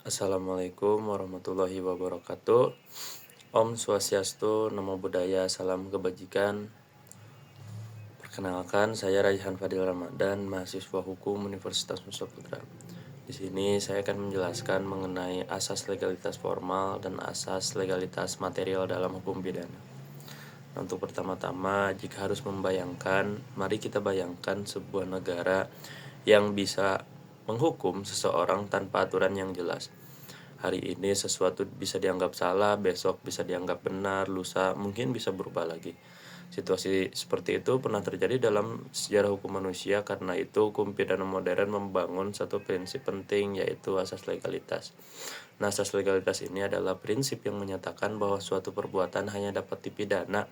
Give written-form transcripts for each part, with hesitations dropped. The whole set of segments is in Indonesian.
Assalamualaikum warahmatullahi wabarakatuh. Om Swastiastu, Namo Buddhaya, Salam Kebajikan. Perkenalkan, saya Raihan Fadil Ramadan, mahasiswa hukum Universitas Nusa Putra. Di sini saya akan menjelaskan mengenai asas legalitas formal dan asas legalitas material dalam hukum pidana. Untuk pertama-tama, jika harus membayangkan, mari kita bayangkan sebuah negara yang bisa menghukum seseorang tanpa aturan yang jelas. Hari ini sesuatu bisa dianggap salah, besok bisa dianggap benar, lusa mungkin bisa berubah lagi. Situasi seperti itu pernah terjadi dalam sejarah hukum manusia, karena itu hukum pidana modern membangun satu prinsip penting, yaitu asas legalitas. Nah, asas legalitas ini adalah prinsip yang menyatakan bahwa suatu perbuatan hanya dapat dipidana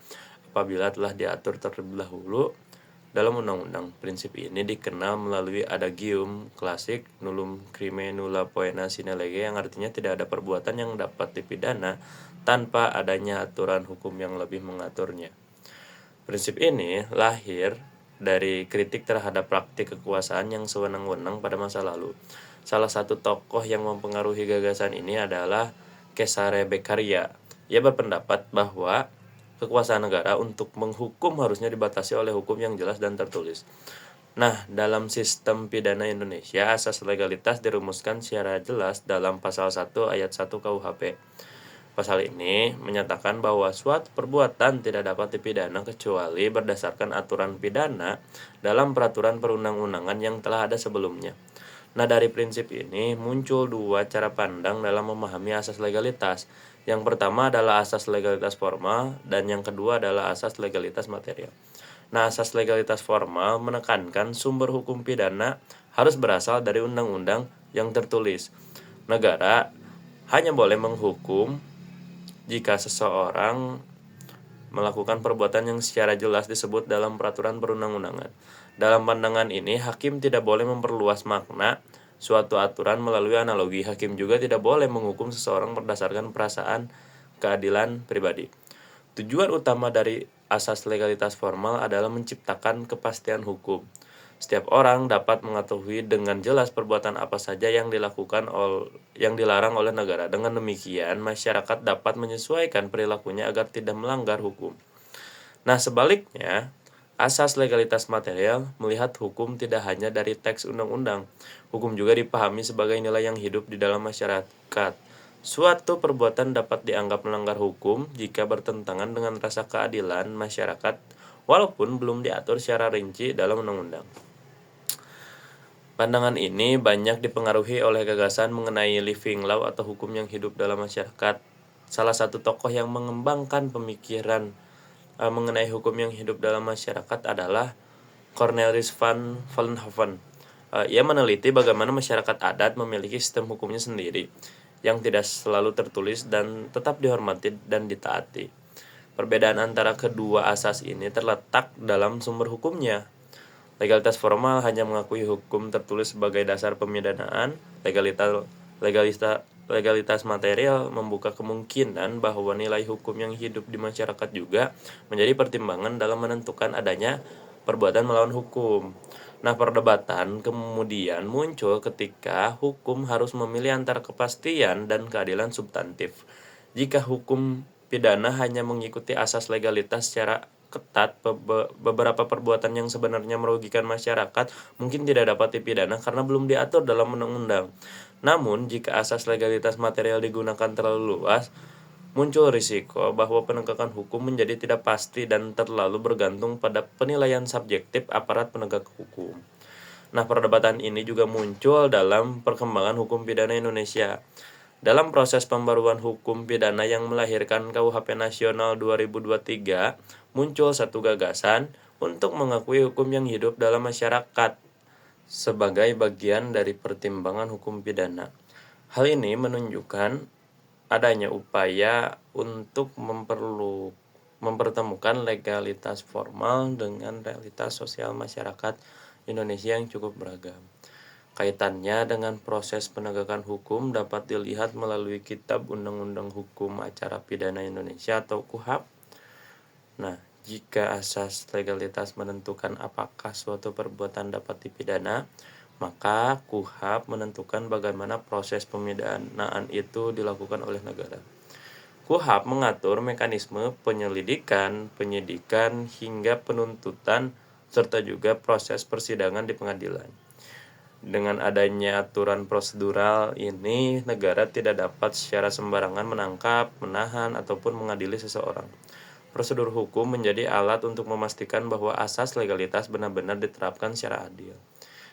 apabila telah diatur terlebih dahulu dalam undang-undang. Prinsip ini dikenal melalui adagium klasik nullum crimen nulla poena sine lege, yang artinya tidak ada perbuatan yang dapat dipidana tanpa adanya aturan hukum yang lebih mengaturnya. Prinsip ini lahir dari kritik terhadap praktik kekuasaan yang sewenang-wenang pada masa lalu. Salah satu tokoh yang mempengaruhi gagasan ini adalah Cesare Beccaria. Ia berpendapat bahwa kekuasaan negara untuk menghukum harusnya dibatasi oleh hukum yang jelas dan tertulis. Nah, dalam sistem pidana Indonesia, asas legalitas dirumuskan secara jelas dalam pasal 1 ayat 1 KUHP. Pasal ini menyatakan bahwa suatu perbuatan tidak dapat dipidana kecuali berdasarkan aturan pidana dalam peraturan perundang-undangan yang telah ada sebelumnya. Nah, dari prinsip ini muncul dua cara pandang dalam memahami asas legalitas. Yang pertama adalah asas legalitas formal, dan yang kedua adalah asas legalitas material. Nah, asas legalitas formal menekankan sumber hukum pidana harus berasal dari undang-undang yang tertulis. Negara hanya boleh menghukum jika seseorang melakukan perbuatan yang secara jelas disebut dalam peraturan perundang-undangan. Dalam pandangan ini, hakim tidak boleh memperluas makna suatu aturan melalui analogi. Hakim juga tidak boleh menghukum seseorang berdasarkan perasaan keadilan pribadi. Tujuan utama dari asas legalitas formal adalah menciptakan kepastian hukum. Setiap orang dapat mengetahui dengan jelas perbuatan apa saja yang dilarang oleh negara. Dengan demikian, masyarakat dapat menyesuaikan perilakunya agar tidak melanggar hukum. Nah, sebaliknya, asas legalitas material melihat hukum tidak hanya dari teks undang-undang. Hukum juga dipahami sebagai nilai yang hidup di dalam masyarakat. Suatu perbuatan dapat dianggap melanggar hukum jika bertentangan dengan rasa keadilan masyarakat, walaupun belum diatur secara rinci dalam undang-undang. Pandangan ini banyak dipengaruhi oleh gagasan mengenai living law atau hukum yang hidup dalam masyarakat. Salah satu tokoh yang mengembangkan pemikiran mengenai hukum yang hidup dalam masyarakat adalah Cornelis van Vollenhoven. Ia meneliti bagaimana masyarakat adat memiliki sistem hukumnya sendiri yang tidak selalu tertulis dan tetap dihormati dan ditaati. Perbedaan antara kedua asas ini terletak dalam sumber hukumnya. Legalitas formal hanya mengakui hukum tertulis sebagai dasar pemidanaan. Legalitas material membuka kemungkinan bahwa nilai hukum yang hidup di masyarakat juga menjadi pertimbangan dalam menentukan adanya perbuatan melawan hukum. Nah, perdebatan kemudian muncul ketika hukum harus memilih antara kepastian dan keadilan substantif. Jika hukum pidana hanya mengikuti asas legalitas secara ketat, beberapa perbuatan yang sebenarnya merugikan masyarakat mungkin tidak dapat dipidana karena belum diatur dalam undang-undang. Namun, jika asas legalitas material digunakan terlalu luas, muncul risiko bahwa penegakan hukum menjadi tidak pasti dan terlalu bergantung pada penilaian subjektif aparat penegak hukum. Nah, perdebatan ini juga muncul dalam perkembangan hukum pidana Indonesia. Dalam proses pembaruan hukum pidana yang melahirkan KUHP Nasional 2023, muncul satu gagasan untuk mengakui hukum yang hidup dalam masyarakat sebagai bagian dari pertimbangan hukum pidana. Hal ini menunjukkan adanya upaya untuk mempertemukan legalitas formal dengan realitas sosial masyarakat Indonesia yang cukup beragam. Kaitannya dengan proses penegakan hukum dapat dilihat melalui Kitab Undang-Undang Hukum Acara Pidana Indonesia atau KUHAP. Nah, jika asas legalitas menentukan apakah suatu perbuatan dapat dipidana, Maka KUHP menentukan bagaimana proses pemidanaan itu dilakukan oleh negara. KUHP mengatur mekanisme penyelidikan, penyidikan, hingga penuntutan, serta juga proses persidangan di pengadilan. Dengan adanya aturan prosedural ini, negara tidak dapat secara sembarangan menangkap, menahan, ataupun mengadili seseorang. Prosedur hukum menjadi alat untuk memastikan bahwa asas legalitas benar-benar diterapkan secara adil.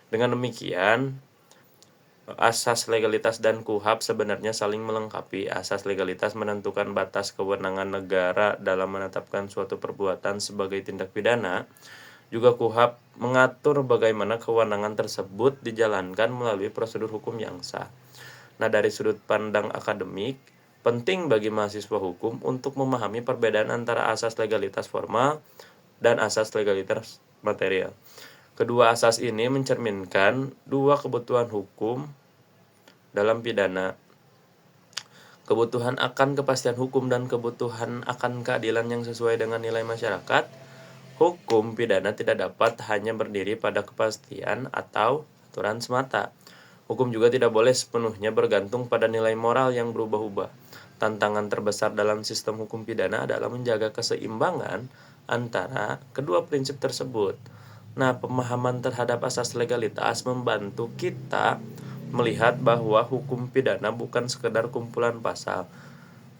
Dengan demikian, asas legalitas dan KUHP sebenarnya saling melengkapi. Asas legalitas menentukan batas kewenangan negara dalam menetapkan suatu perbuatan sebagai tindak pidana. Juga KUHP mengatur bagaimana kewenangan tersebut dijalankan melalui prosedur hukum yang sah. Nah, dari sudut pandang akademik, penting bagi mahasiswa hukum untuk memahami perbedaan antara asas legalitas formal dan asas legalitas material. Kedua asas ini mencerminkan dua kebutuhan hukum dalam pidana. Kebutuhan akan kepastian hukum dan kebutuhan akan keadilan yang sesuai dengan nilai masyarakat. Hukum pidana tidak dapat hanya berdiri pada kepastian atau aturan semata. Hukum juga tidak boleh sepenuhnya bergantung pada nilai moral yang berubah-ubah. Tantangan terbesar dalam sistem hukum pidana adalah menjaga keseimbangan antara kedua prinsip tersebut. Nah, pemahaman terhadap asas legalitas membantu kita melihat bahwa hukum pidana bukan sekedar kumpulan pasal.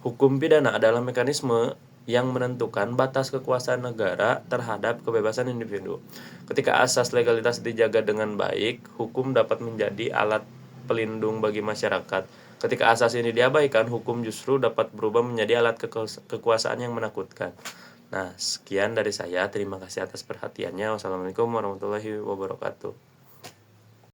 Hukum pidana adalah mekanisme yang menentukan batas kekuasaan negara terhadap kebebasan individu. Ketika asas legalitas dijaga dengan baik, hukum dapat menjadi alat pelindung bagi masyarakat. Ketika asas ini diabaikan, hukum justru dapat berubah menjadi alat kekuasaan yang menakutkan. Nah, sekian dari saya. Terima kasih atas perhatiannya. Wassalamualaikum warahmatullahi wabarakatuh.